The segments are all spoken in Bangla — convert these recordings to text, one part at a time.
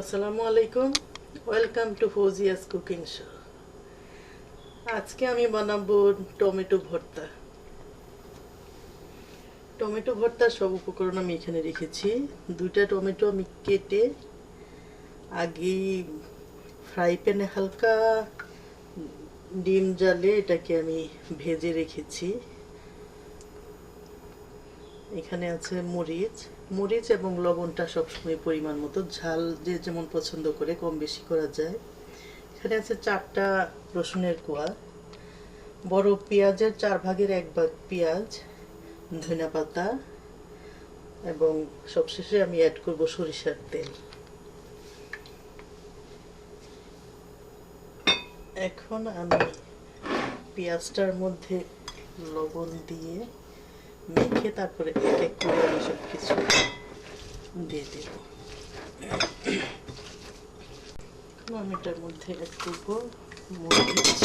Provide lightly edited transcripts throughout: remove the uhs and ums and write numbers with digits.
আসসালামু আলাইকুম, welcome to Fauzia's cooking show. আজকে আমি বানাবো টমেটো ভর্তা। টমেটো ভর্তার সব উপকরণ আমি এখানে রেখেছি। দুইটা টমেটো আমি কেটে আগেই ফ্রাই প্যানে হালকা ডিম জ্বালে এটাকে আমি ভেজে রেখেছি। এখানে আছে মরিচ এবং লবণটা সবসময় পরিমাণ মতো, ঝাল যে যেমন পছন্দ করে কম বেশি করা যায়। এখানে আছে 4টা রসুনের কোয়া, বড় পেঁয়াজের 4/1 পেঁয়াজ, ধনিয়া পাতা এবং সবশেষে আমি অ্যাড করব সরিষার তেল। এখন আমি পেঁয়াজটার মধ্যে লবণ দিয়ে মেখে তারপরে এক এক করে আমি সব কিছু দিয়ে দেব। আমি এটার মধ্যে অ্যাড করব মরিচ,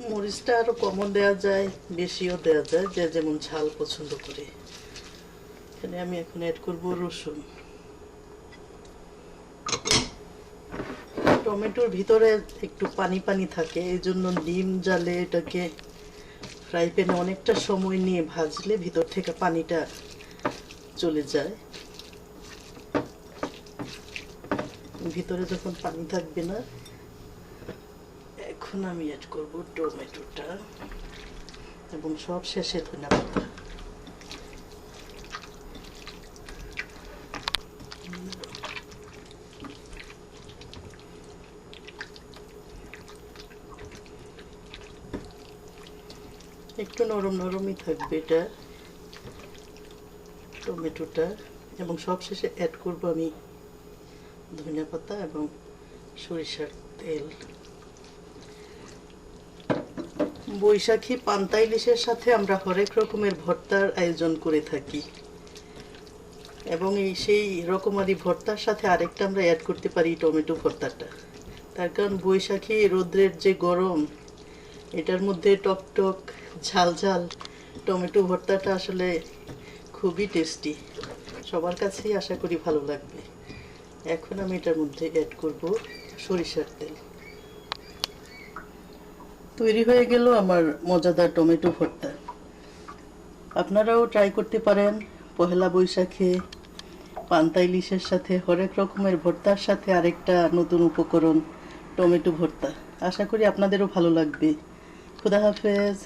মরিচটা আরো কমও দেওয়া যায়, বেশিও দেওয়া যায়, যে যেমন ঝাল পছন্দ করে। এখানে আমি এখন অ্যাড করব রসুন। টমেটোর ভিতরে একটু পানি পানি থাকে, এই জন্য ডিম জ্বালে এটাকে ফ্রাই প্যানে অনেকটা সময় নিয়ে ভাজলে ভিতর থেকে পানিটা চলে যায়। ভিতরে যখন পানি থাকবে না। এখন আমি অ্যাড করব টমেটোটা এবং সব শেষে ধনিয়া পাতা। একটু নরম নরমই থাকবে এটা টমেটোটা, এবং সব শেষে অ্যাড করব আমি ধনিয়া পাতা এবং সরিষার তেল। বৈশাখী পান্তা ইলিশের সাথে আমরা হরেক রকমের ভর্তার আয়োজন করে থাকি, এবং সেই রকমারি ভর্তার সাথে আরেকটা আমরা অ্যাড করতে পারি টমেটো ভর্তাটা। তার কারণ বৈশাখী রৌদ্রের যে গরম, এটার মধ্যে টক টক ঝাল ঝাল টমেটো ভর্তাটা আসলে খুবই টেস্টি, সবার কাছেই আশা করি ভালো লাগবে। এখন আমি এটার মধ্যে অ্যাড করব সরিষার তেল। তৈরি হয়ে গেল আমার মজাদার টমেটো ভর্তা। আপনারাও ট্রাই করতে পারেন পহেলা বৈশাখে পান্তা ইলিশের সাথে হরেক রকমের ভর্তার সাথে আরেকটা নতুন উপকরণ টমেটো ভর্তা। আশা করি আপনাদেরও ভালো লাগবে। খুদা হাফেজ।